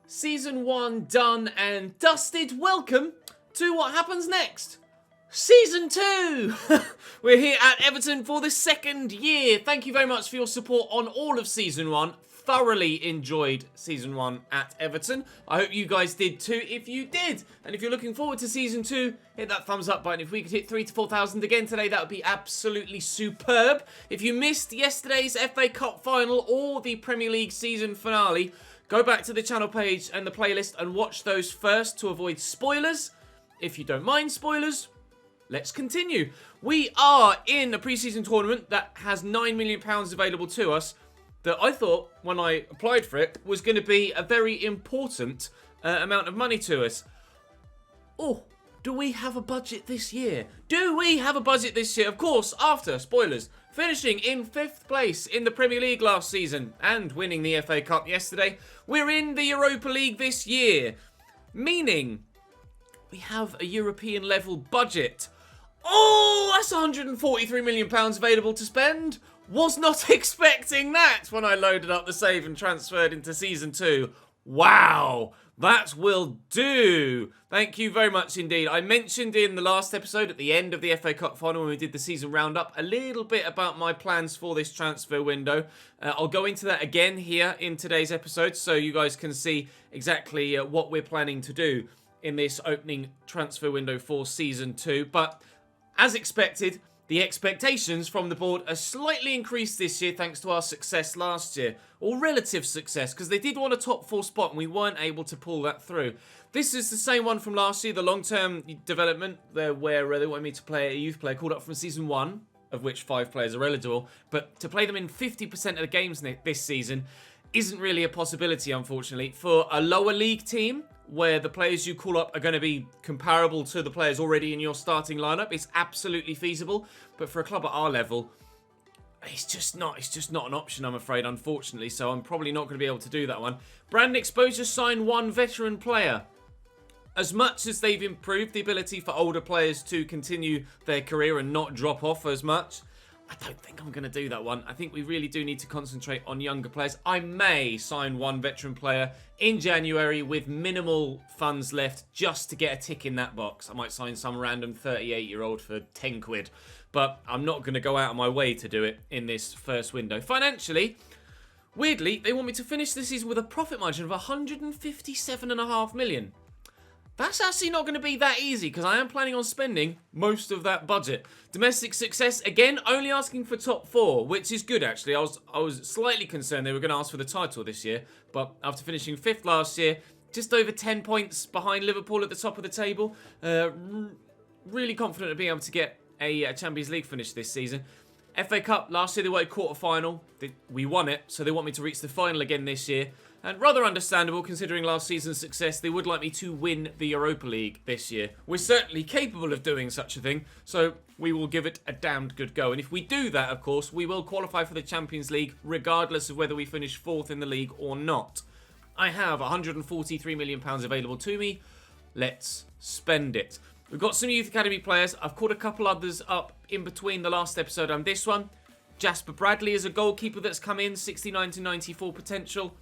Season 1 done and dusted. Welcome to what happens next. Season 2! We're here at Everton for the second year. Thank you very much for your support on all of Season 1. Thoroughly enjoyed Season 1 at Everton. I hope you guys did too if you did. And if you're looking forward to Season 2, hit that thumbs up button. If we could hit 3,000 to 4,000 again today, that would be absolutely superb. If you missed yesterday's FA Cup final or the Premier League season finale, go back to the channel page and the playlist and watch those first to avoid spoilers. If you don't mind spoilers, let's continue. We are in a pre-season tournament that has £9 million available to us that I thought, when I applied for it, was going to be a very important amount of money to us. Oh, do we have a budget this year? Do we have a budget this year? Of course, after, spoilers, finishing in 5th place in the Premier League last season and winning the FA Cup yesterday, we're in the Europa League this year. Meaning, we have a European level budget. Oh, that's £143 million available to spend. Was not expecting that when I loaded up the save and transferred into Season 2. Wow, that will do. Thank you very much indeed. I mentioned in the last episode at the end of the FA Cup final when we did the season roundup a little bit about my plans for this transfer window. I'll go into that again here in today's episode so you guys can see exactly what we're planning to do in this opening transfer window for Season 2. But as expected, the expectations from the board are slightly increased this year thanks to our success last year. Or relative success, because they did want a top 4 spot and we weren't able to pull that through. This is the same one from last year, the long-term development, where they wanted me to play a youth player called up from Season 1, of which 5 players are eligible. But to play them in 50% of the games this season isn't really a possibility, unfortunately. For a lower league team, where the players you call up are going to be comparable to the players already in your starting lineup, it's absolutely feasible. But for a club at our level, it's just not an option, I'm afraid, unfortunately. So I'm probably not going to be able to do that one. Brand Exposure signed 1 veteran player. As much as they've improved the ability for older players to continue their career and not drop off as much, I don't think I'm going to do that one. I think we really do need to concentrate on younger players. I may sign 1 veteran player in January with minimal funds left just to get a tick in that box. I might sign some random 38-year-old for 10 quid. But I'm not going to go out of my way to do it in this first window. Financially, weirdly, they want me to finish this season with a profit margin of £157.5 million. That's actually not going to be that easy because I am planning on spending most of that budget. Domestic success, again, only asking for top 4, which is good actually. I was slightly concerned they were going to ask for the title this year, but after finishing 5th last year, just over 10 points behind Liverpool at the top of the table, really confident of being able to get a Champions League finish this season. FA Cup, last year they were at quarter-final. We won it, so they want me to reach the final again this year. And rather understandable, considering last season's success, they would like me to win the Europa League this year. We're certainly capable of doing such a thing, so we will give it a damned good go. And if we do that, of course, we will qualify for the Champions League, regardless of whether we finish 4th in the league or not. I have £143 million available to me. Let's spend it. We've got some Youth Academy players. I've called a couple others up in between the last episode and this one. Jasper Bradley is a goalkeeper that's come in, 69 to 94 potential.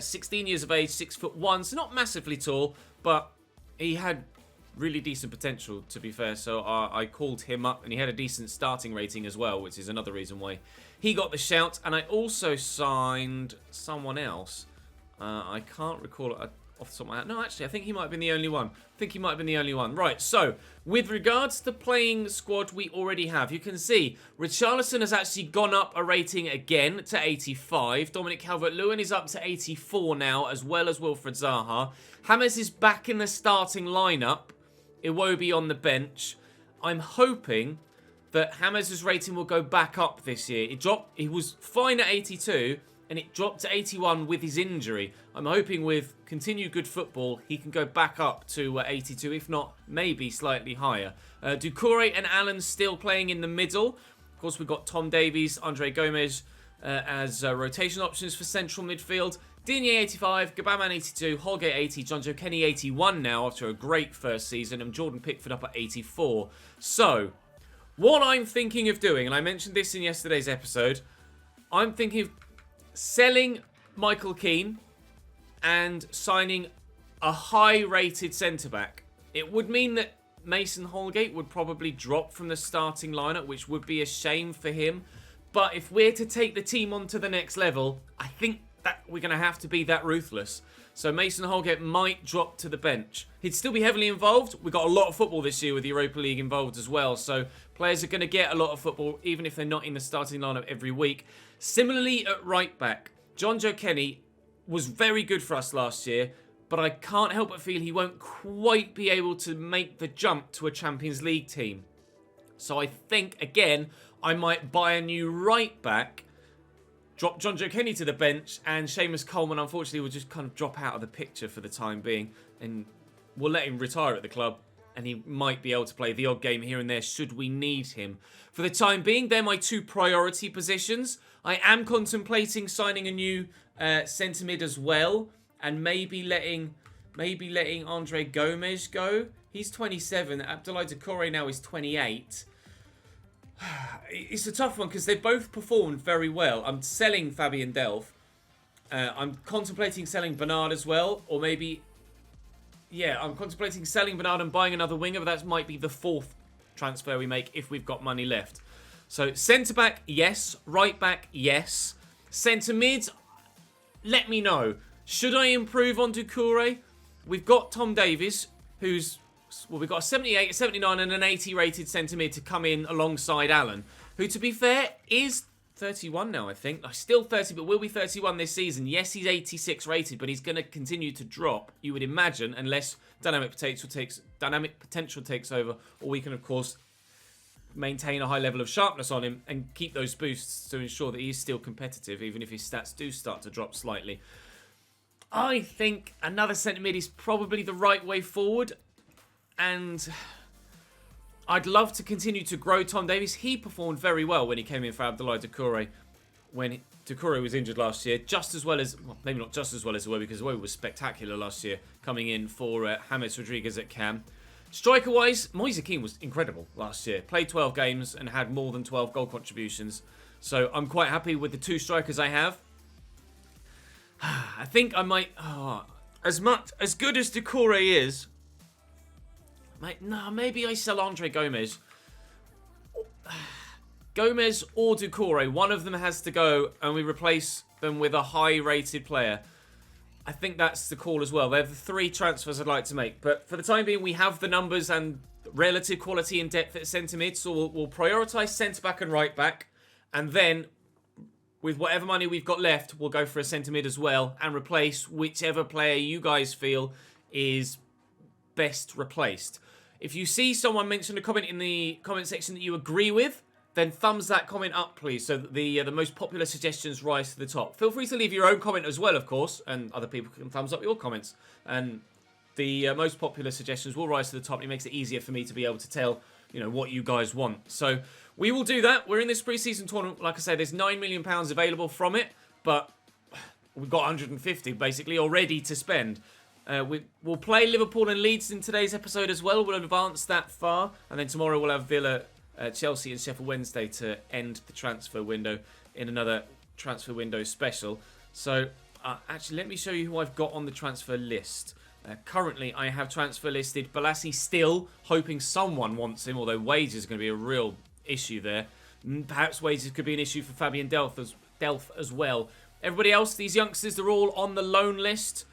16 years of age, 6'1", so not massively tall, but he had really decent potential, to be fair. So I called him up, and he had a decent starting rating as well, which is another reason why he got the shout. And I also signed someone else. I can't recall it off the top of my head. No, actually, I think he might have been the only one. Right, so with regards to the playing squad we already have, you can see Richarlison has actually gone up a rating again to 85. Dominic Calvert-Lewin is up to 84 now, as well as Wilfred Zaha. James is back in the starting lineup. Iwobi on the bench. I'm hoping that James' rating will go back up this year. He was fine at 82, and it dropped to 81 with his injury. I'm hoping with continued good football, he can go back up to 82, if not, maybe slightly higher. Doucouré and Allen still playing in the middle. Of course, we've got Tom Davies, Andre Gomez as rotation options for central midfield. Digne 85, Gabaman 82, Holgate 80, John Joe Kenny 81 now after a great first season, and Jordan Pickford up at 84. So, what I'm thinking of doing, and I mentioned this in yesterday's episode, I'm thinking of selling Michael Keane and signing a high-rated centre-back. It would mean that Mason Holgate would probably drop from the starting lineup, which would be a shame for him. But if we're to take the team on to the next level, I think that we're going to have to be that ruthless. So Mason Holgate might drop to the bench. He'd still be heavily involved. We've got a lot of football this year with the Europa League involved as well. So players are going to get a lot of football, even if they're not in the starting lineup every week. Similarly at right back, John Joe Kenny was very good for us last year, but I can't help but feel he won't quite be able to make the jump to a Champions League team. So I think, again, I might buy a new right back, drop John Joe Kenny to the bench, and Seamus Coleman, unfortunately, will just kind of drop out of the picture for the time being. And we'll let him retire at the club, and he might be able to play the odd game here and there should we need him. For the time being, they're my two priority positions. I am contemplating signing a new centre mid as well, and maybe letting Andre Gomes go. He's 27. Abdoulaye Doucouré now is 28. It's a tough one because they've both performed very well. I'm selling Fabian Delph. I'm contemplating selling Bernard as well. Or maybe... Yeah, I'm contemplating selling Bernard and buying another winger, but that might be the fourth transfer we make if we've got money left. So, centre-back, yes. Right-back, yes. Centre-mid, let me know. Should I improve on Doucouré? We've got Tom Davies, who's... Well, we've got a 78, a 79 and an 80 rated centre-mid to come in alongside Alan, who, to be fair, is 31 now, I think. Still 30, but will be 31 this season. Yes, he's 86 rated, but he's going to continue to drop, you would imagine, unless dynamic potential takes over, or we can, of course, maintain a high level of sharpness on him and keep those boosts to ensure that he's still competitive, even if his stats do start to drop slightly. I think another centre-mid is probably the right way forward. And I'd love to continue to grow Tom Davies. He performed very well when he came in for Abdoulaye Doucouré when Doucouré was injured last year. Just as well as, well, maybe not just as well as Iwobi, because Iwobi was spectacular last year, coming in for James Rodriguez at Cam. Striker-wise, Moise Kean was incredible last year. Played 12 games and had more than 12 goal contributions. So I'm quite happy with the two strikers I have. I think I might... as good as Doucouré is... maybe I sell Andre Gomes. Gomes or Doucouré. One of them has to go and we replace them with a high-rated player. I think that's the call as well. They're the three transfers I'd like to make. But for the time being, we have the numbers and relative quality and depth at centre-mid. So we'll prioritise centre-back and right-back. And then, with whatever money we've got left, we'll go for a centre-mid as well and replace whichever player you guys feel is best replaced. If you see someone mention a comment in the comment section that you agree with, then thumbs that comment up, please, so that the most popular suggestions rise to the top. Feel free to leave your own comment as well, of course, and other people can thumbs up your comments. And the most popular suggestions will rise to the top. It makes it easier for me to be able to tell, what you guys want. So we will do that. We're in this pre-season tournament. Like I say, there's £9 million available from it, but we've got 150 basically already to spend. We'll play Liverpool and Leeds in today's episode as well. We'll advance that far. And then tomorrow we'll have Villa, Chelsea and Sheffield Wednesday to end the transfer window in another transfer window special. So, actually, let me show you who I've got on the transfer list. Currently, I have transfer listed Balassi still, hoping someone wants him, although wages are going to be a real issue there. Perhaps wages could be an issue for Fabian Delph as well. Everybody else, these youngsters, they're all on the loan list.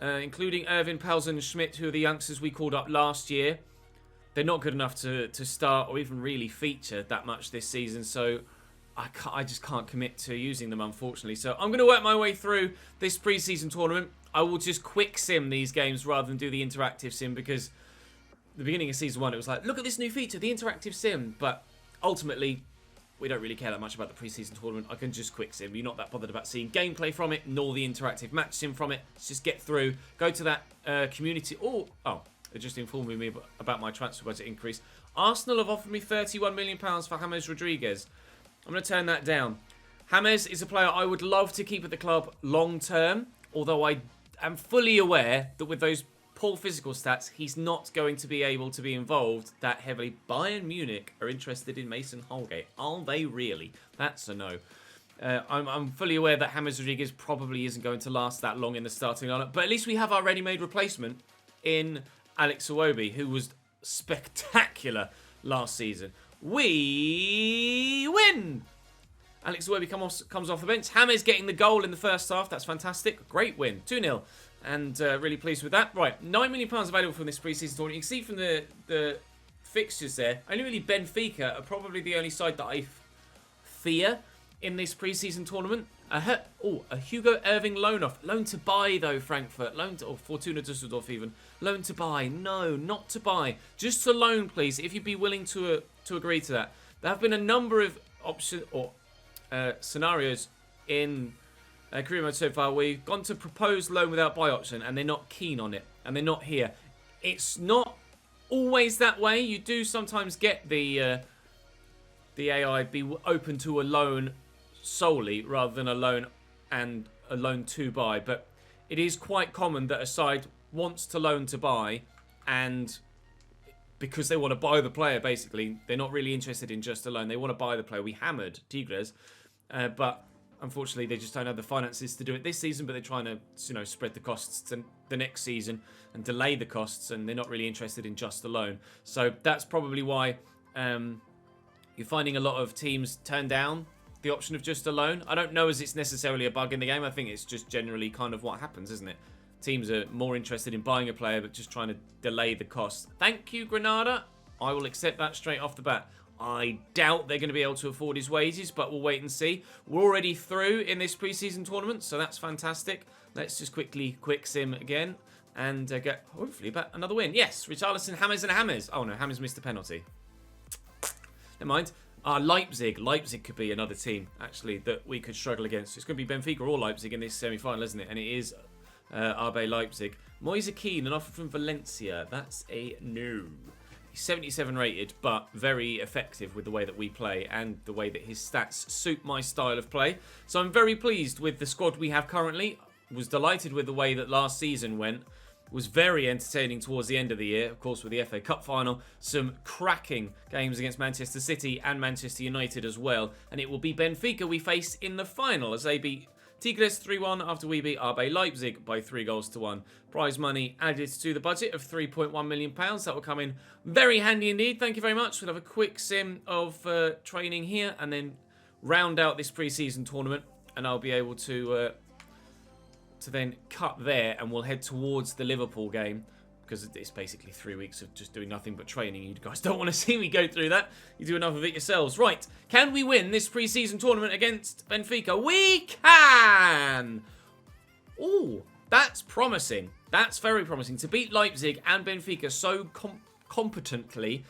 Including Irvin Pelson and Schmidt, who are the youngsters we called up last year. They're not good enough to start or even really feature that much this season, so I just can't commit to using them, unfortunately. So I'm going to work my way through this pre-season tournament. I will just quick sim these games rather than do the interactive sim, because the beginning of Season 1, it was like, look at this new feature, the interactive sim. But ultimately, we don't really care that much about the pre-season tournament. I can just quick sim. You're not that bothered about seeing gameplay from it, nor the interactive match sim from it. Let's just get through. Go to that community. Oh, it just informed me about my transfer budget increase. Arsenal have offered me £31 million for James Rodriguez. I'm going to turn that down. James is a player I would love to keep at the club long term, although I am fully aware that with those poor physical stats, he's not going to be able to be involved that heavily. Bayern Munich are interested in Mason Holgate. Are they really? That's a no. I'm fully aware that James Rodriguez probably isn't going to last that long in the starting lineup, but at least we have our ready-made replacement in Alex Iwobi, who was spectacular last season. We win! Alex Iwobi comes off the bench. James getting the goal in the first half. That's fantastic. Great win. 2-0. And really pleased with that. Right, £9 million available from this pre-season tournament. You can see from the fixtures there, only really Benfica are probably the only side that I fear in this pre-season tournament. A Hugo Irving loan-off. Loan to buy, though, Frankfurt. Or Fortuna Düsseldorf, even. Loan to buy. No, not to buy. Just to loan, please, if you'd be willing to agree to that. There have been a number of options or scenarios in career mode so far where you've gone to propose loan without buy option and they're not keen on it. And they're not here. It's not always that way. You do sometimes get the AI be open to a loan solely rather than a loan and a loan to buy, but it is quite common that a side wants to loan to buy, and because they want to buy the player, basically they're not really interested in just a loan. They want to buy the player. We hammered Tigres, but unfortunately they just don't have the finances to do it this season, but they're trying to spread the costs to the next season and delay the costs, and they're not really interested in just a loan. So that's probably why you're finding a lot of teams turn down the option of just a loan. I don't know as it's necessarily a bug in the game. I think it's just generally kind of what happens, isn't it? Teams are more interested in buying a player, but just trying to delay the cost. Thank you, Granada. I will accept that straight off the bat. I doubt they're going to be able to afford his wages, but we'll wait and see. We're already through in this preseason tournament, so that's fantastic. Let's just quickly quick sim again and get hopefully about another win. Yes, Richarlison, James and James. Oh no, James missed a penalty. Never mind. Leipzig. Leipzig could be another team, actually, that we could struggle against. It's going to be Benfica or Leipzig in this semi-final, isn't it? And it is RB Leipzig. Moise Keane, an offer from Valencia. That's a no. He's 77 rated, but very effective with the way that we play and the way that his stats suit my style of play. So I'm very pleased with the squad we have currently. Was delighted with the way that last season went. Was very entertaining towards the end of the year, of course, with the FA Cup final. Some cracking games against Manchester City and Manchester United as well. And it will be Benfica we face in the final as they beat Tigres 3-1 after we beat RB Leipzig by 3-1. Prize money added to the budget of £3.1 million. That will come in very handy indeed. Thank you very much. We'll have a quick sim of training here and then round out this pre-season tournament. And I'll be able to then cut there, and we'll head towards the Liverpool game because it's basically 3 weeks of just doing nothing but training. You guys don't want to see me go through that. You do enough of it yourselves. Right, can we win this pre-season tournament against Benfica? We can! Ooh, that's promising. That's very promising. To beat Leipzig and Benfica so competently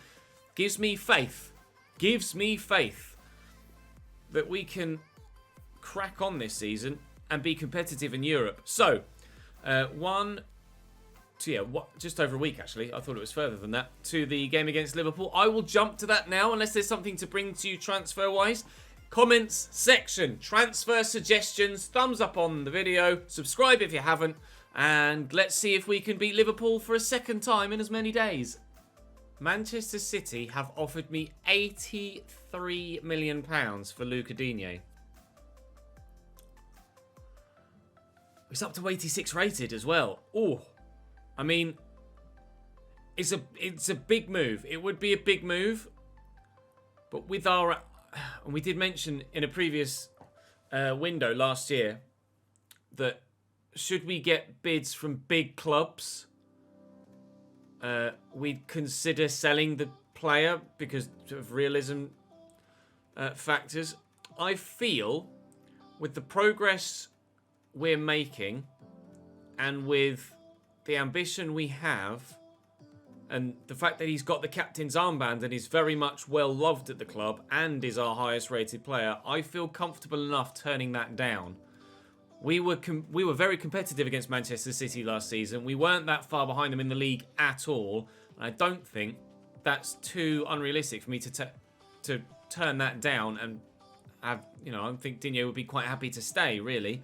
gives me faith. Gives me faith that we can crack on this season and be competitive in Europe. So, just over a week actually. I thought it was further than that. To the game against Liverpool. I will jump to that now unless there's something to bring to you transfer-wise. Comments section, transfer suggestions, thumbs up on the video, subscribe if you haven't, and let's see if we can beat Liverpool for a second time in as many days. Manchester City have offered me £83 million for Luca Digne. It's up to 86 rated as well. Oh, I mean, it's a big move. It would be a big move, but with our, and we did mention in a previous window last year that should we get bids from big clubs, we'd consider selling the player because of realism factors. I feel with the progress we're making and with the ambition we have and the fact that he's got the captain's armband and is very much well loved at the club and is our highest rated player, I feel comfortable enough turning that down. We were very competitive against Manchester City last season. We weren't that far behind them in the league at all. And I don't think that's too unrealistic for me to turn that down and have, I think Digne would be quite happy to stay, really.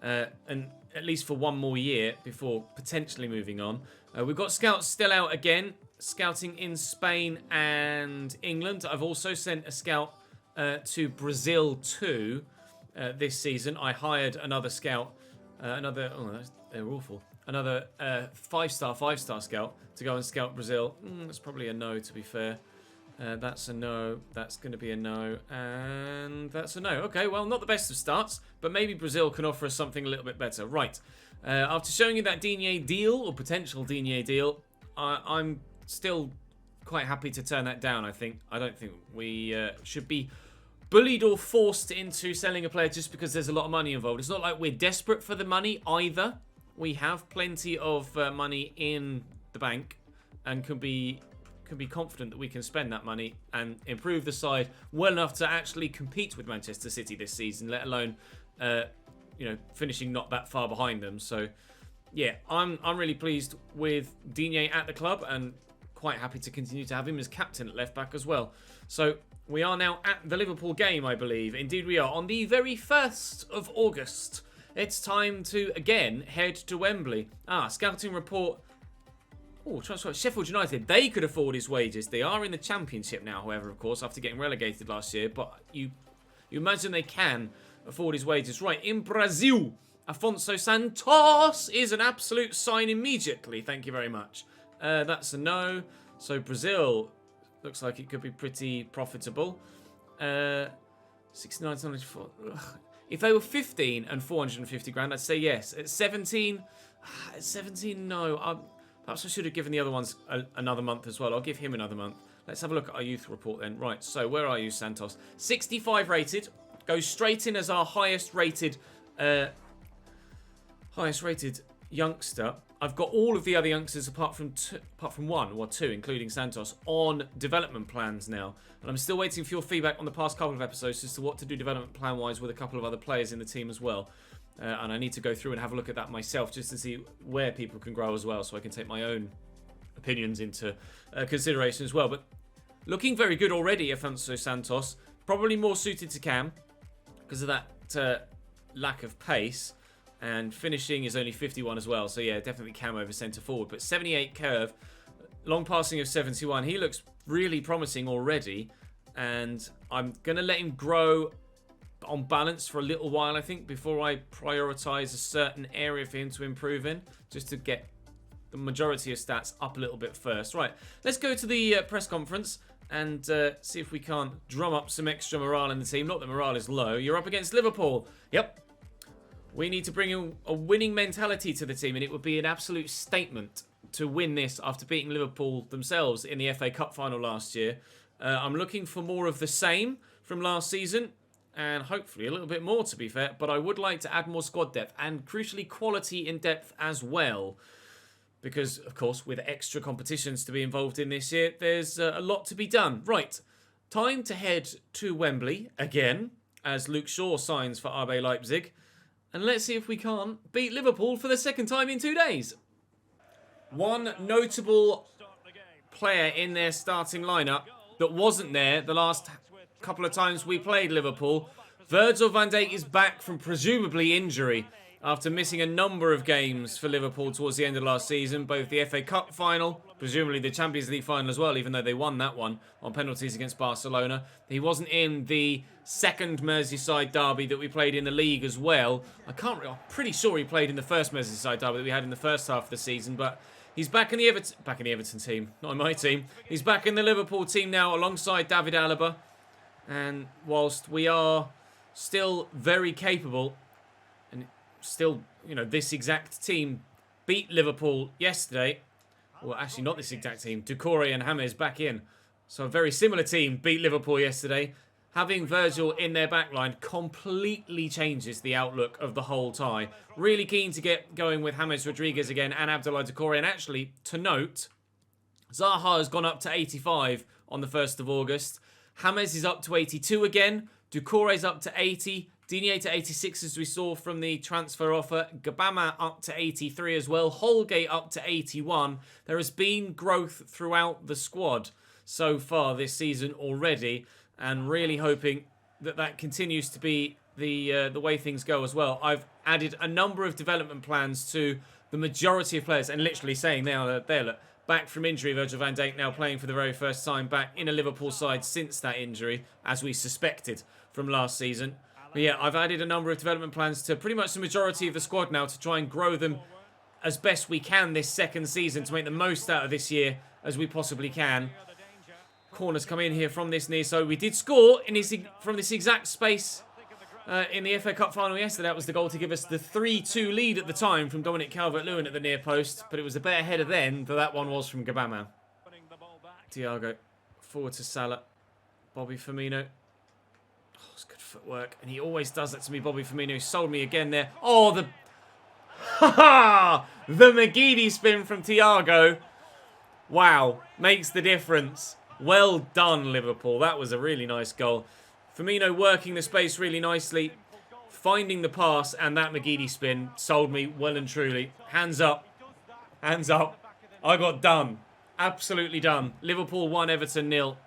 And at least for one more year before potentially moving on. We've got scouts still out again, scouting in Spain and England. I've also sent a scout to Brazil too. this season. I hired another scout, they're awful. Another 5-star scout to go and scout Brazil. That's probably a no, to be fair. That's a no. That's going to be a no. And that's a no. Okay, well, not the best of starts, but maybe Brazil can offer us something a little bit better. Right. After showing you that Digne deal, or potential Digne deal, I'm still quite happy to turn that down, I think. I don't think we should be bullied or forced into selling a player just because there's a lot of money involved. It's not like we're desperate for the money either. We have plenty of money in the bank and can be confident that we can spend that money and improve the side well enough to actually compete with Manchester City this season, let alone finishing not that far behind them. So yeah, I'm really pleased with Digne at the club and quite happy to continue to have him as captain at left back as well. So we are now at the Liverpool game, I believe. Indeed we are, on the very 1st of August. It's time to again head to Wembley. Scouting report. Transfer Sheffield United, they could afford his wages. They are in the Championship now, however, of course, after getting relegated last year. But you imagine they can afford his wages. Right, in Brazil, Afonso Santos is an absolute sign immediately. Thank you very much. That's a no. So Brazil looks like it could be pretty profitable. 69.94. If they were 15 and 450 grand, I'd say yes. At 17, no. Perhaps I should have given the other ones another month as well. I'll give him another month. Let's have a look at our youth report then. Right, so where are you, Santos? 65 rated. Goes straight in as our highest rated youngster. I've got all of the other youngsters apart from one or two, including Santos, on development plans now. And I'm still waiting for your feedback on the past couple of episodes as to what to do development plan-wise with a couple of other players in the team as well. And I need to go through and have a look at that myself just to see where people can grow as well, so I can take my own opinions into consideration as well. But looking very good already, Afonso Santos. Probably more suited to Cam because of that lack of pace. And finishing is only 51 as well. So yeah, definitely Cam over centre forward. But 78 curve, long passing of 71. He looks really promising already. And I'm going to let him grow on balance for a little while, I think, before I prioritise a certain area for him to improve in. Just to get the majority of stats up a little bit first. Right, let's go to the press conference and see if we can't drum up some extra morale in the team. Not that morale is low. You're up against Liverpool. Yep. We need to bring a winning mentality to the team, and it would be an absolute statement to win this after beating Liverpool themselves in the FA Cup final last year. I'm looking for more of the same from last season, and hopefully a little bit more, to be fair, but I would like to add more squad depth, and crucially quality in depth as well. Because, of course, with extra competitions to be involved in this year, there's a lot to be done. Right, time to head to Wembley again, as Luke Shaw signs for RB Leipzig. And let's see if we can't beat Liverpool for the second time in 2 days. One notable player in their starting lineup that wasn't there the last couple of times we played Liverpool. Virgil van Dijk is back from presumably injury after missing a number of games for Liverpool towards the end of last season. Both the FA Cup final, presumably the Champions League final as well, even though they won that one on penalties against Barcelona. He wasn't in the second Merseyside derby that we played in the league as well. I'm pretty sure he played in the first Merseyside derby that we had in the first half of the season, but he's back in the Everton team, not in my team. He's back in the Liverpool team now alongside David Alaba. And whilst we are still very capable, and still, this exact team beat Liverpool yesterday. Well, actually not this exact team. Doucouré and James back in. So a very similar team beat Liverpool yesterday. Having Virgil in their backline completely changes the outlook of the whole tie. Really keen to get going with James Rodriguez again and Abdoulaye Doucouré. And actually, to note, Zaha has gone up to 85 on the 1st of August. James is up to 82 again. Doucouré's up to 80. Digne to 86 as we saw from the transfer offer. Gabama up to 83 as well. Holgate up to 81. There has been growth throughout the squad so far this season already. And really hoping that that continues to be the way things go as well. I've added a number of development plans to the majority of players. And literally saying now that they're back from injury. Virgil van Dijk now playing for the very first time back in a Liverpool side since that injury, as we suspected from last season. But yeah, I've added a number of development plans to pretty much the majority of the squad now to try and grow them as best we can this second season to make the most out of this year as we possibly can. Corners come in here from this near, so we did score from this exact space in the FA Cup final yesterday. That was the goal to give us the 3-2 lead at the time from Dominic Calvert-Lewin at the near post, but it was a better header then than that one was from Gabama. Thiago forward to Salah. Bobby Firmino. Oh, it's good footwork, and he always does that to me. Bobby Firmino sold me again there. Oh, the the McGeady spin from Thiago. Wow, makes the difference. Well done, Liverpool. That was a really nice goal. Firmino working the space really nicely, finding the pass, and that McGeady spin sold me well and truly. Hands up. Hands up. I got done. Absolutely done. Liverpool 1, Everton 0.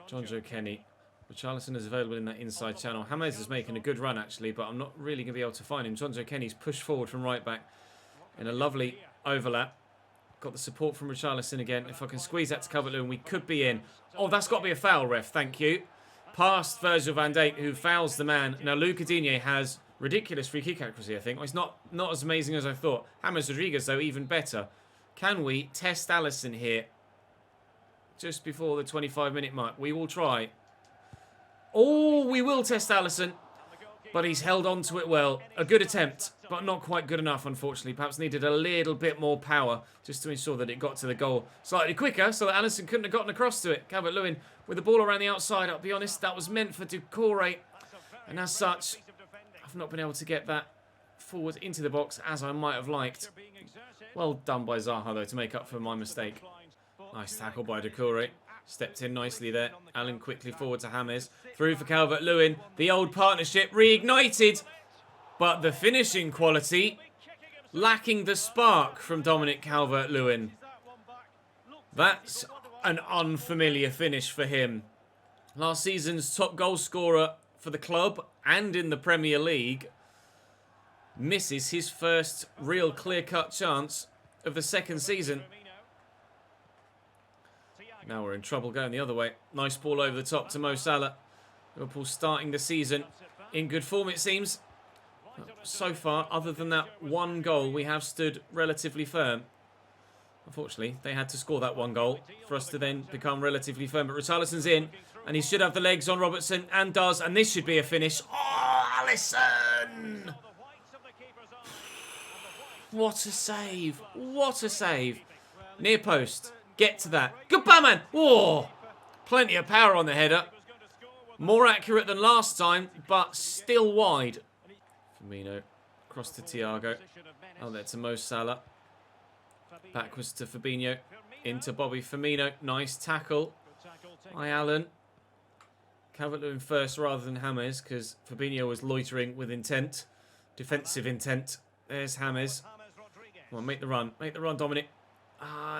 Jonjo Kenny. Richarlison is available in that inside channel. James is making a good run, actually, but I'm not really going to be able to find him. Jonjo Kenny's pushed forward from right back in a lovely overlap. Got the support from Richarlison again. If I can squeeze that to Calvert-Lewin, we could be in. Oh, that's got to be a foul, ref. Thank you. Past Virgil van Dijk, who fouls the man. Now, Luca Digne has ridiculous free kick accuracy, I think. Well, it's not as amazing as I thought. James Rodriguez, though, even better. Can we test Alisson here? Just before the 25-minute mark. We will try. Oh, we will test Alisson. But he's held on to it well. A good attempt, but not quite good enough, unfortunately. Perhaps needed a little bit more power just to ensure that it got to the goal slightly quicker so that Alisson couldn't have gotten across to it. Calvert-Lewin with the ball around the outside. I'll be honest, that was meant for Doucouré. And as such, I've not been able to get that forward into the box as I might have liked. Well done by Zaha, though, to make up for my mistake. Nice tackle by Doucouré. Stepped in nicely there. Allen quickly forward to James. Through for Calvert-Lewin. The old partnership reignited. But the finishing quality lacking the spark from Dominic Calvert-Lewin. That's an unfamiliar finish for him. Last season's top goal scorer for the club and in the Premier League misses his first real clear-cut chance of the second season. Now we're in trouble going the other way. Nice ball over the top to Mo Salah. Liverpool starting the season in good form, it seems. So far, other than that one goal, we have stood relatively firm. Unfortunately, they had to score that one goal for us to then become relatively firm. But Richarlison's in, and he should have the legs on Robertson, and does. And this should be a finish. Oh, Alisson! What a save. What a save. Near post. Get to that. Goodbye, man. Oh, plenty of power on the header. More accurate than last time, but still wide. Firmino. Across to Thiago. Oh, there to Mo Salah. Backwards to Fabinho. Into Bobby Firmino. Nice tackle. By Allen. Calvert-Lewin first rather than James, because Fabinho was loitering with intent. Defensive intent. There's James. Come on, make the run. Make the run, Dominic.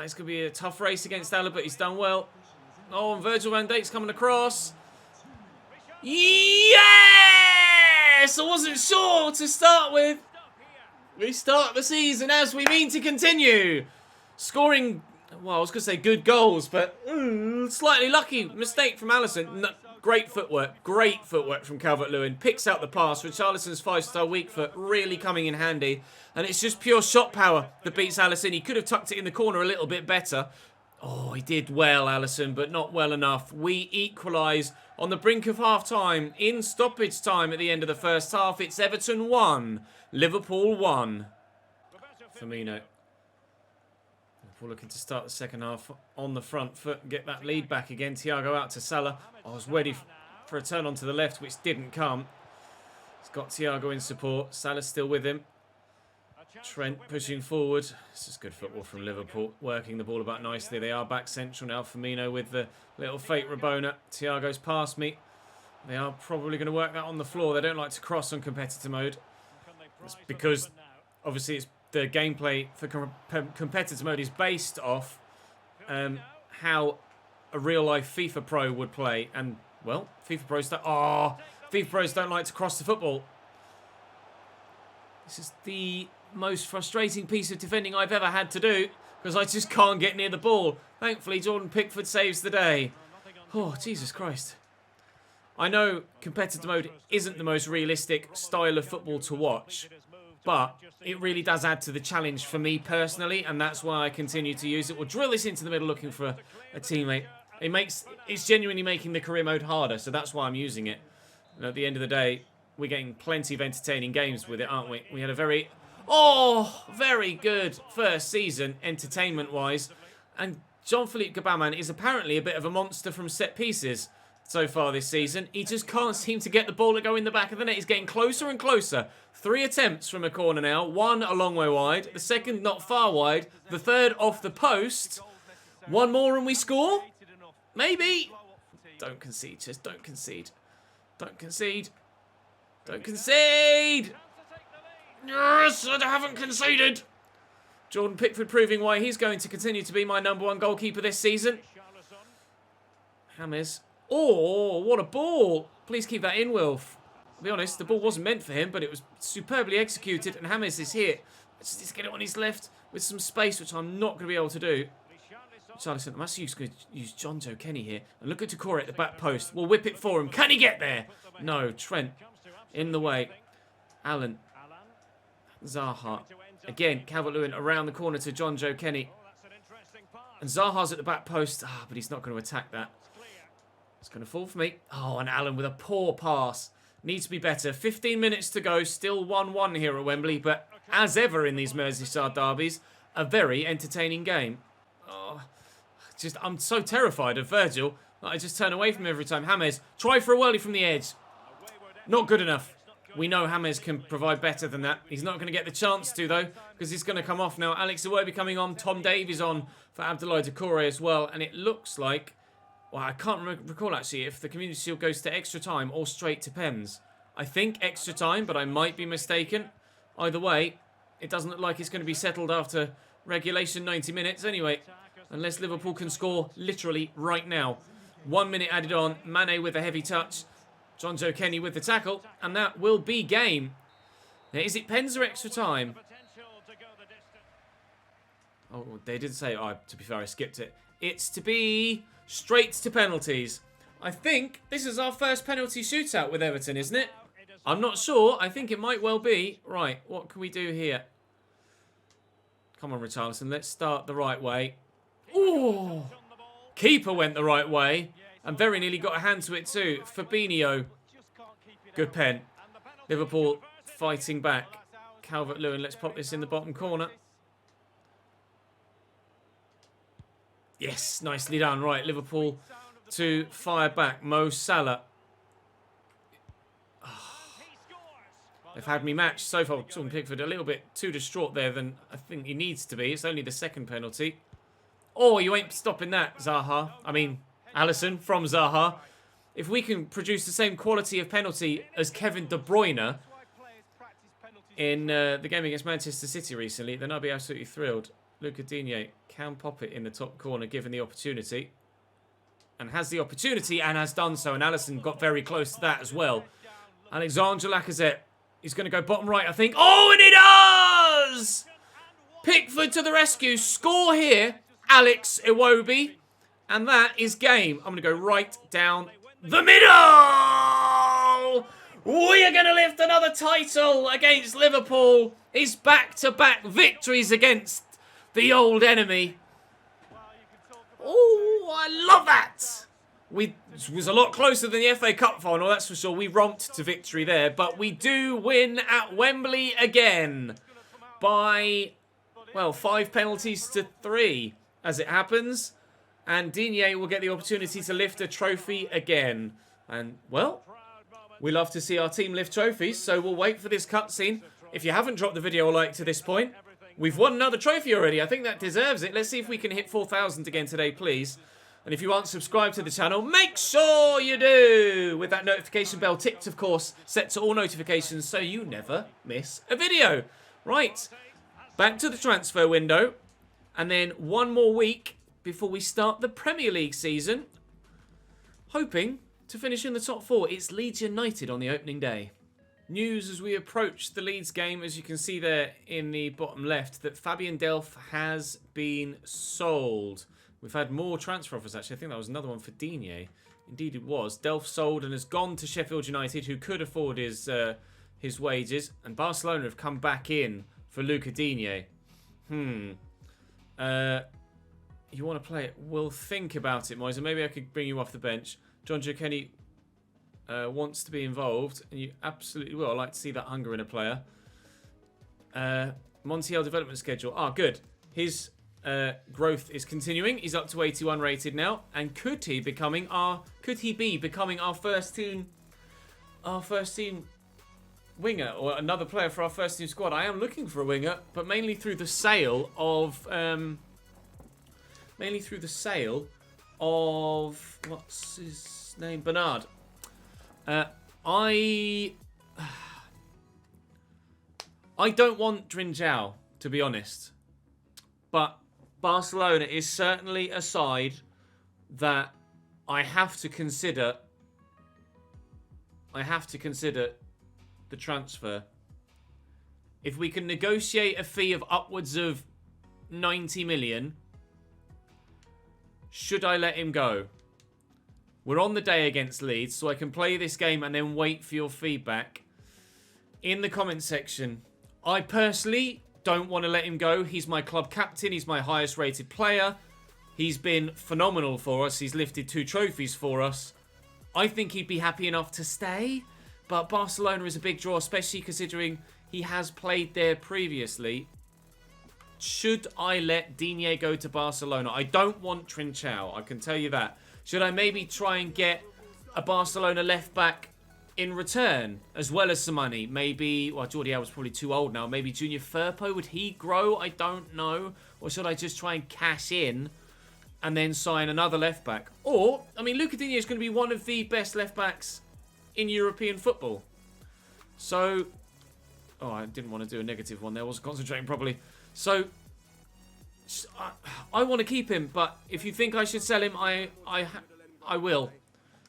It's going to be a tough race against Allen, but he's done well. Oh, and Virgil van Dijk's coming across. Yes! I wasn't sure to start with. We start the season as we mean to continue. Scoring, well, I was going to say good goals, but slightly lucky mistake from Alisson. No, great footwork from Calvert-Lewin. Picks out the pass. Richarlison's 5-star weak foot really coming in handy. And it's just pure shot power that beats Alisson. He could have tucked it in the corner a little bit better. Oh, he did well, Alisson, but not well enough. We equalise on the brink of half-time, in stoppage time at the end of the first half. It's Everton 1, Liverpool 1. Firmino. Liverpool looking to start the second half on the front foot and get that lead back again. Thiago out to Salah. I was ready for a turn onto the left, which didn't come. He's got Thiago in support. Salah's still with him. Trent pushing forward. This is good football from Liverpool. Working the ball about nicely. They are back central now. Firmino with the little fake Rabona. Thiago's past me. They are probably going to work that on the floor. They don't like to cross on competitor mode. It's because, obviously, it's the gameplay for competitor mode is based off how a real-life FIFA pro would play. And, well, FIFA pros don't like to cross the football. This is the most frustrating piece of defending I've ever had to do, because I just can't get near the ball. Thankfully, Jordan Pickford saves the day. Oh, Jesus Christ. I know competitive mode isn't the most realistic style of football to watch, but it really does add to the challenge for me personally, and that's why I continue to use it. We'll drill this into the middle looking for a teammate. It's genuinely making the career mode harder, so that's why I'm using it. And at the end of the day, we're getting plenty of entertaining games with it, aren't we? We had a very good first season, entertainment-wise. And Jean-Philippe Gbamin is apparently a bit of a monster from set pieces so far this season. He just can't seem to get the ball to go in the back of the net. He's getting closer and closer. 3 attempts from a corner now. 1 a long way wide. The second not far wide. The third off the post. 1 more and we score? Maybe. Don't concede, just don't concede. Don't concede. Don't concede! Yes, I haven't conceded! Jordan Pickford proving why he's going to continue to be my #1 goalkeeper this season. James. Oh, what a ball! Please keep that in, Wilf. To be honest, the ball wasn't meant for him, but it was superbly executed, and James is here. Let's get it on his left with some space, which I'm not going to be able to do. Richarlison, I'm actually going to use John Joe Kenny here. And look at Decore at the back post. We'll whip it for him. Can he get there? No, Trent in the way. Allen. Zaha. Again, Calvert-Lewin around the corner to John Joe Kenny. And Zaha's at the back post. But he's not going to attack that. It's going to fall for me. Oh, and Allen with a poor pass. Needs to be better. 15 minutes to go. Still 1-1 here at Wembley. But as ever in these Merseyside derbies, a very entertaining game. Oh, I'm so terrified of Virgil that I just turn away from him every time. James, try for a whirly from the edge. Not good enough. We know James can provide better than that. He's not going to get the chance to, though, because he's going to come off now. Alex Iwobi coming on. Tom Davies on for Abdoulaye Doucouré as well. And it looks like... Well, I can't recall, actually, if the Community Shield goes to extra time or straight to pens. I think extra time, but I might be mistaken. Either way, it doesn't look like it's going to be settled after regulation 90 minutes. Anyway, unless Liverpool can score literally right now. 1 minute added on. Mane with a heavy touch. John Joe Kenny with the tackle. And that will be game. Now, is it pens or extra time? Oh, they didn't say. Oh, to be fair, I skipped it. It's to be straight to penalties. I think this is our first penalty shootout with Everton, isn't it? I'm not sure. I think it might well be. Right, what can we do here? Come on, Richarlison. Let's start the right way. Ooh! Keeper went the right way. And very nearly got a hand to it too. Fabinho. Good pen. Liverpool fighting back. Calvert-Lewin. Let's pop this in the bottom corner. Yes, nicely done. Right, Liverpool to fire back. Mo Salah. They've had me matched so far. Jordan Pickford a little bit too distraught there than I think he needs to be. It's only the second penalty. Oh, you ain't stopping that, Zaha. I mean, Alisson from Zaha. If we can produce the same quality of penalty as Kevin De Bruyne in the game against Manchester City recently, then I'll be absolutely thrilled. Luca Digne can pop it in the top corner given the opportunity. And has the opportunity and has done so. And Alisson got very close to that as well. Alexandre Lacazette is going to go bottom right, I think. Oh, and he does! Pickford to the rescue. Score here. Alex Iwobi. And that is game. I'm going to go right down the middle. We are going to lift another title against Liverpool. It's back-to-back victories against the old enemy. Oh, I love that. It was a lot closer than the FA Cup final, that's for sure. We romped to victory there. But we do win at Wembley again. By, well, 5 penalties to 3, as it happens. And Digne will get the opportunity to lift a trophy again. And, well, we love to see our team lift trophies, so we'll wait for this cutscene. If you haven't dropped the video a like to this point, we've won another trophy already. I think that deserves it. Let's see if we can hit 4,000 again today, please. And if you aren't subscribed to the channel, make sure you do! With that notification bell ticked, of course, set to all notifications so you never miss a video. Right, back to the transfer window. And then 1 more week before we start the Premier League season. Hoping to finish in the top 4. It's Leeds United on the opening day. News as we approach the Leeds game, as you can see there in the bottom left, that Fabian Delph has been sold. We've had more transfer offers, actually. I think that was another one for Digne Indeed it was. Delph sold and has gone to Sheffield United, who could afford his wages. And Barcelona have come back in for Luca Digne. You want to play it? We'll think about it, Moise. Maybe I could bring you off the bench. John Joe Kenny wants to be involved, and you absolutely will. I like to see that hunger in a player. Montiel development schedule. Ah, good. His growth is continuing. He's up to 81 rated now, and could he be becoming our first team winger, or another player for our first team squad? I am looking for a winger, but mainly through the sale of what's his name, Bernard. I don't want Drinjao, to be honest, but Barcelona is certainly a side that I have to consider. The transfer. If we can negotiate a fee of upwards of 90 million, should I let him go? We're on the day against Leeds, so I can play this game and then wait for your feedback in the comment section. I personally don't want to let him go. He's my club captain. He's my highest rated player. He's been phenomenal for us. He's lifted 2 trophies for us. I think he'd be happy enough to stay. But Barcelona is a big draw, especially considering he has played there previously. Should I let Digne go to Barcelona? I don't want Trincao, I can tell you that. Should I maybe try and get a Barcelona left-back in return, as well as some money? Maybe, well, Jordi Alba's probably too old now. Maybe Junior Firpo, would he grow? I don't know. Or should I just try and cash in and then sign another left-back? Or, I mean, Luca Digne is going to be one of the best left-backs in European football. So, oh, I didn't want to do a negative one there. I wasn't concentrating properly. So, I want to keep him, but if you think I should sell him, I will.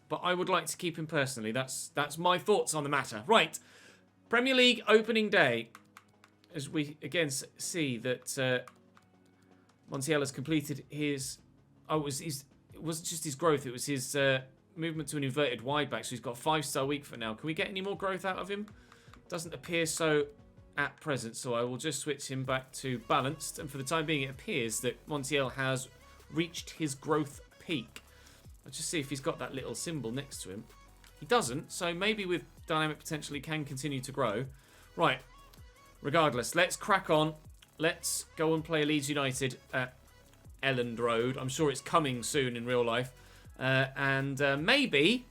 But I would like to keep him personally. That's my thoughts on the matter. Right, Premier League opening day. As we again see that Montiel has completed his. Oh, it wasn't just his growth. It was his movement to an inverted wide back. So he's got 5-star weak foot now. Can we get any more growth out of him? Doesn't appear so at present. So I will just switch him back to balanced. And for the time being, it appears that Montiel has reached his growth peak. Let's just see if he's got that little symbol next to him. He doesn't. So maybe with dynamic potential, he can continue to grow. Right. Regardless, let's crack on. Let's go and play Leeds United at Elland Road. I'm sure it's coming soon in real life. And maybe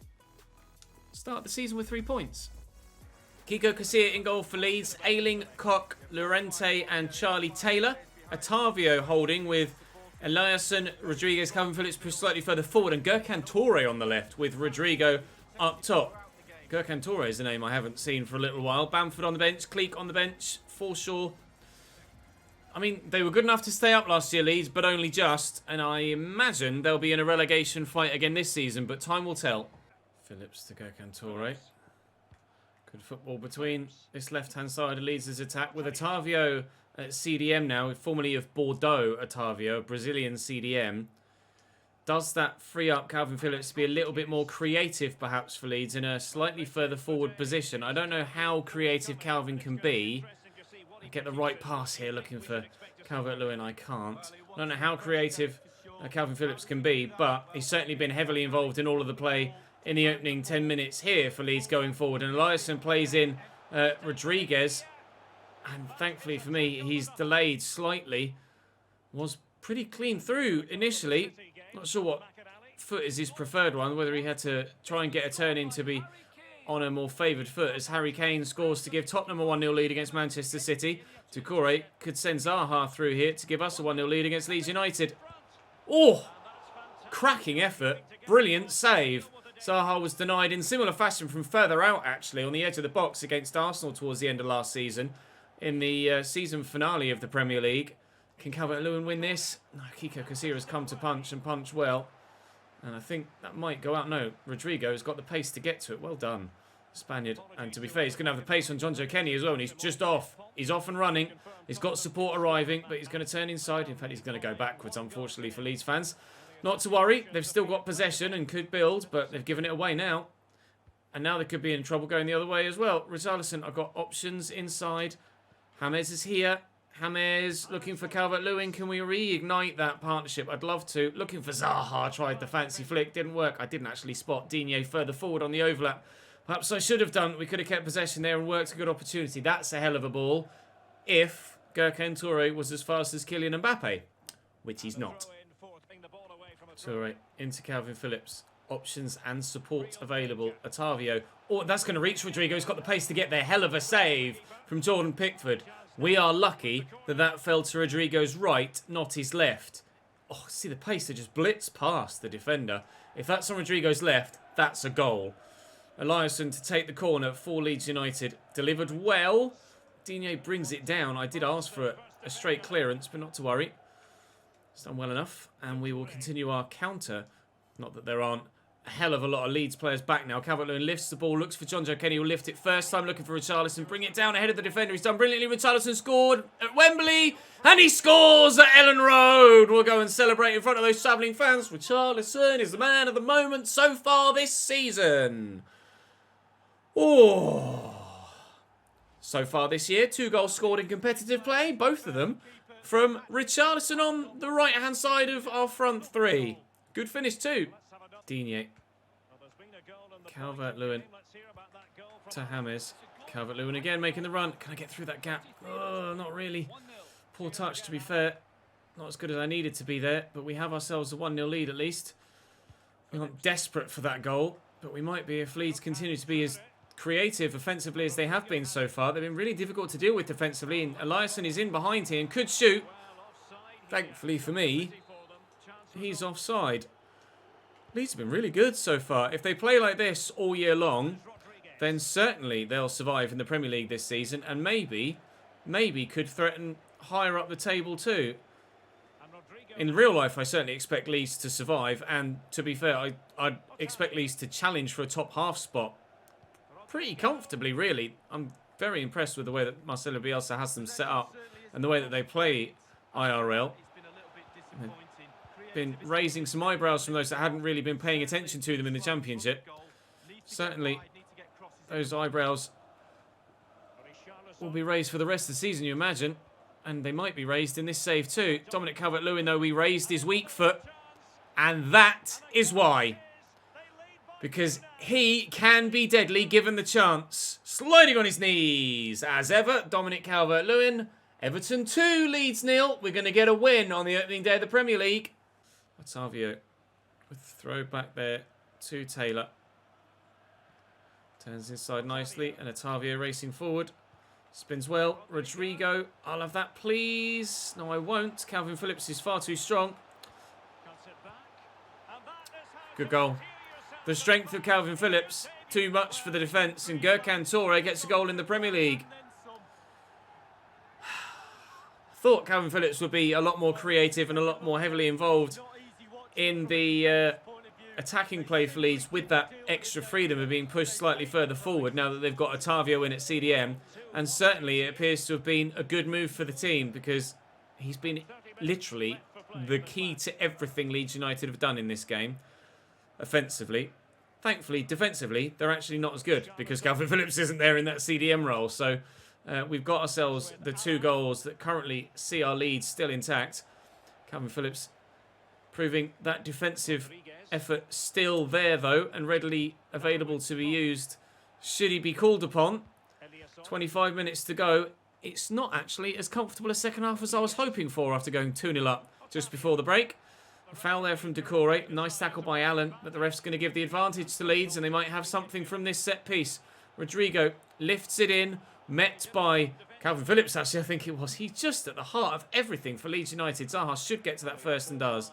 start the season with 3 points. Kiko Casilla in goal for Leeds. Ayling, Koch, Llorente and Charlie Taylor. Otavio holding with Eliasson, Rodriguez, Calvin Phillips pushed slightly further forward. And Gurkan Toure on the left with Rodrigo up top. Gurkan Toure is a name I haven't seen for a little while. Bamford on the bench. Cleek on the bench. Forshaw. I mean, they were good enough to stay up last year, Leeds, but only just. And I imagine they'll be in a relegation fight again this season, but time will tell. Phillips to Gurkan Toure. Good football between this left-hand side of Leeds' attack with Otavio at CDM now, formerly of Bordeaux Otavio, Brazilian CDM. Does that free up Calvin Phillips to be a little bit more creative, perhaps, for Leeds in a slightly further forward position? I don't know how creative Calvin can be. I get the right pass here looking for Calvert-Lewin. I can't. I don't know how creative Calvin Phillips can be, but he's certainly been heavily involved in all of the play in the opening 10 minutes here for Leeds going forward. And Eliasson plays in Rodriguez. And thankfully for me, he's delayed slightly. Was pretty clean through initially. Not sure what foot is his preferred one, whether he had to try and get a turn in to be on a more favoured foot, as Harry Kane scores to give Tottenham a 1-0 lead against Manchester City. Doucouré could send Zaha through here to give us a 1-0 lead against Leeds United. Oh! Cracking effort. Brilliant save. Zaha was denied in similar fashion from further out, actually, on the edge of the box against Arsenal towards the end of last season. In the season finale of the Premier League. Can Calvert-Lewin win this? No, Kiko Casilla has come to punch and punch well. And I think that might go out. No, Rodrigo has got the pace to get to it. Well done, Spaniard. And to be fair, he's going to have the pace on John Joe Kenny as well. And he's just off. He's off and running. He's got support arriving, but he's going to turn inside. In fact, he's going to go backwards, unfortunately, for Leeds fans. Not to worry, they've still got possession and could build, but they've given it away now. And now they could be in trouble going the other way as well. Richarlison, I've got options inside. James is here. James looking for Calvert-Lewin. Can we reignite that partnership? I'd love to. Looking for Zaha. Tried the fancy flick. Didn't work. I didn't actually spot Digne further forward on the overlap. Perhaps I should have done. We could have kept possession there and worked a good opportunity. That's a hell of a ball. If Gurkan Toure was as fast as Kylian Mbappe, which he's not. Toure into Calvin Phillips. Options and support available. Otavio. Oh, that's going to reach Rodrigo. He's got the pace to get there. Hell of a save from Jordan Pickford. We are lucky that that fell to Rodrigo's right, not his left. Oh, see the pace that just blitzed past the defender. If that's on Rodrigo's left, that's a goal. Eliasson to take the corner for Leeds United. Delivered well. Digne brings it down. I did ask for a straight clearance, but not to worry. It's done well enough. And we will continue our counter. Not that there aren't a hell of a lot of Leeds players back now. Calvert-Lewin lifts the ball, looks for John Joe Kenny, will lift it first time, looking for Richarlison, bring it down ahead of the defender. He's done brilliantly. Richarlison scored at Wembley, and he scores at Ellen Road. We'll go and celebrate in front of those travelling fans. Richarlison is the man of the moment so far this season. Oh. So far this year, 2 goals scored in competitive play, both of them from Richarlison on the right-hand side of our front three. Good finish too. Digne. Calvert-Lewin to James. Calvert-Lewin again making the run. Can I get through that gap? Oh, not really. Poor touch, to be fair. Not as good as I needed to be there, but we have ourselves a 1-0 lead at least. We aren't desperate for that goal, but we might be if Leeds continue to be as creative offensively as they have been so far. They've been really difficult to deal with defensively, and Eliasson is in behind here and could shoot. Thankfully for me, he's offside. Leeds have been really good so far. If they play like this all year long, then certainly they'll survive in the Premier League this season, and maybe could threaten higher up the table too. In real life, I certainly expect Leeds to survive, and to be fair, I'd expect Leeds to challenge for a top half spot pretty comfortably, really. I'm very impressed with the way that Marcelo Bielsa has them set up and the way that they play IRL. Been raising some eyebrows from those that hadn't really been paying attention to them in the Championship. Certainly, those eyebrows will be raised for the rest of the season, you imagine. And they might be raised in this save too. Dominic Calvert-Lewin, though, we raised his weak foot. And that is why. Because he can be deadly given the chance. Sliding on his knees. As ever, Dominic Calvert-Lewin. Everton 2, Leeds 0. We're going to get a win on the opening day of the Premier League. Otavio with the throw back there to Taylor. Turns inside nicely. And Otavio racing forward. Spins well. Rodrigo. I'll have that, please. No, I won't. Calvin Phillips is far too strong. Good goal. The strength of Calvin Phillips. Too much for the defence. And Gurkan Toure gets a goal in the Premier League. Thought Calvin Phillips would be a lot more creative and a lot more heavily involved in the attacking play for Leeds with that extra freedom of being pushed slightly further forward now that they've got Otavio in at CDM. And certainly it appears to have been a good move for the team because he's been literally the key to everything Leeds United have done in this game. Offensively. Thankfully, defensively, they're actually not as good because Calvin Phillips isn't there in that CDM role. So we've got ourselves the 2 goals that currently see our lead still intact. Calvin Phillips proving that defensive effort still there, though, and readily available to be used should he be called upon. 25 minutes to go. It's not actually as comfortable a second half as I was hoping for after going 2-0 up just before the break. A foul there from Decore. Nice tackle by Allen, but the ref's going to give the advantage to Leeds, and they might have something from this set piece. Rodrigo lifts it in, met by Calvin Phillips, actually, I think it was. He's just at the heart of everything for Leeds United. Zaha should get to that first and does.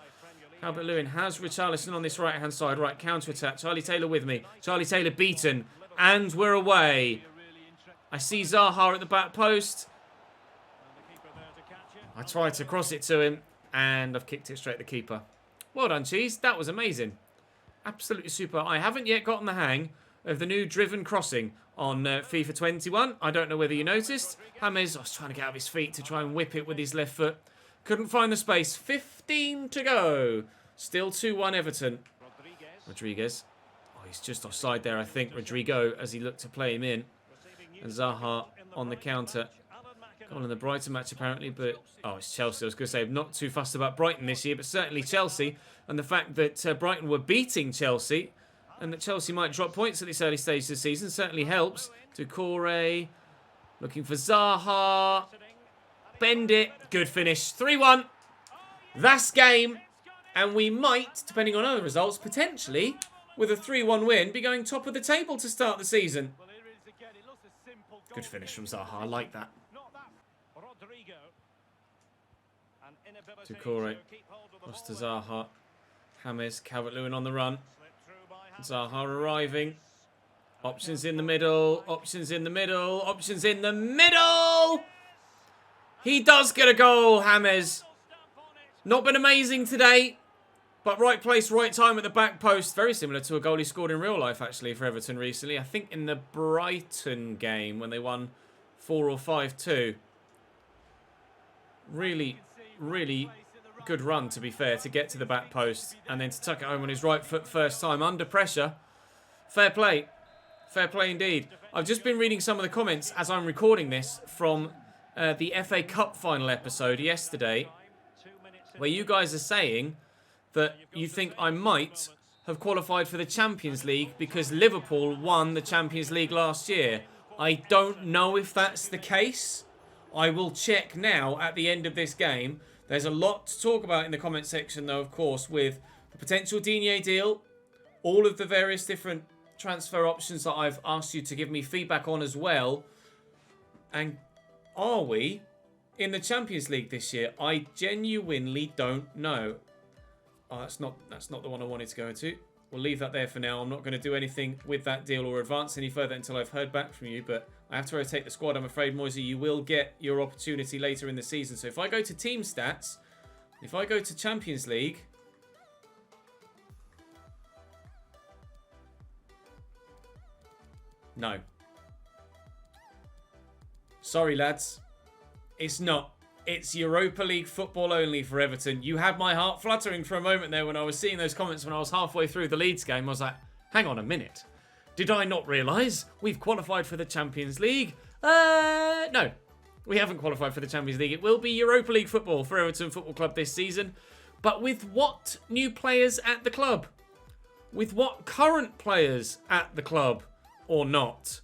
Calvert-Lewin has Richarlison on this right-hand side. Right, counter-attack. Charlie Taylor with me. Charlie Taylor beaten, and we're away. I see Zaha at the back post. I tried to cross it to him, and I've kicked it straight at the keeper. Well done, Cheese. That was amazing. Absolutely super. I haven't yet gotten the hang of the new driven crossing on FIFA 21. I don't know whether you noticed. James, I was trying to get out of his feet to try and whip it with his left foot. Couldn't find the space. 15 to go. Still 2-1 Everton. Rodriguez. Oh, he's just offside there, I think, Rodrigo, as he looked to play him in. And Zaha on the counter. Goal in the Brighton match, apparently, but... Oh, it's Chelsea. I was going to say, not too fussed about Brighton this year, but certainly Chelsea. And the fact that Brighton were beating Chelsea, and that Chelsea might drop points at this early stage of the season, certainly helps. Doucouré, looking for Zaha. Bend it. Good finish. 3-1. That's game. And we might, depending on other results, potentially, with a 3-1 win, be going top of the table to start the season. Good finish from Zaha. I like that. Doucouré. Cross to Zaha. James Calvert-Lewin on the run. Zaha arriving. Options in the middle. Options in the middle. Options in the middle. He does get a goal, James. Not been amazing today. But right place, right time at the back post. Very similar to a goal he scored in real life, actually, for Everton recently. I think in the Brighton game when they won 4 or 5-2. Really, really good run, to be fair, to get to the back post. And then to tuck it home on his right foot first time under pressure. Fair play. Fair play indeed. I've just been reading some of the comments as I'm recording this from the FA Cup final episode yesterday. Where you guys are saying that you think I might have qualified for the Champions League because Liverpool won the Champions League last year. I don't know if that's the case. I will check now at the end of this game. There's a lot to talk about in the comment section, though, of course, with the potential Digne deal, all of the various different transfer options that I've asked you to give me feedback on as well. And are we in the Champions League this year? I genuinely don't know. Oh, that's not the one I wanted to go into. We'll leave that there for now. I'm not going to do anything with that deal or advance any further until I've heard back from you. But I have to rotate the squad. I'm afraid, Moisey, you will get your opportunity later in the season. So if I go to team stats, if I go to Champions League, no. Sorry, lads. It's not. It's Europa League football only for Everton. You had my heart fluttering for a moment there when I was seeing those comments when I was halfway through the Leeds game. I was like, hang on a minute. Did I not realise we've qualified for the Champions League? No. We haven't qualified for the Champions League. It will be Europa League football for Everton Football Club this season. But with what new players at the club? With what current players at the club or not?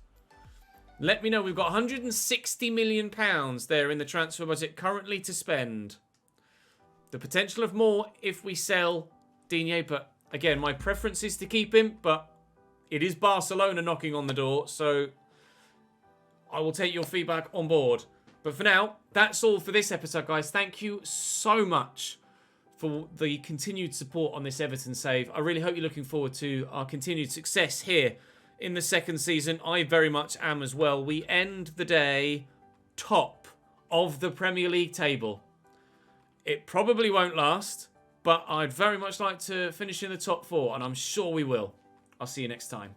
Let me know. We've got £160 million there in the transfer budget currently to spend. The potential of more if we sell Digne. But again, my preference is to keep him. But it is Barcelona knocking on the door. So I will take your feedback on board. But for now, that's all for this episode, guys. Thank you so much for the continued support on this Everton save. I really hope you're looking forward to our continued success here in the second season. I very much am as well. We end the day top of the Premier League table. It probably won't last, but I'd very much like to finish in the top 4, and I'm sure we will. I'll see you next time.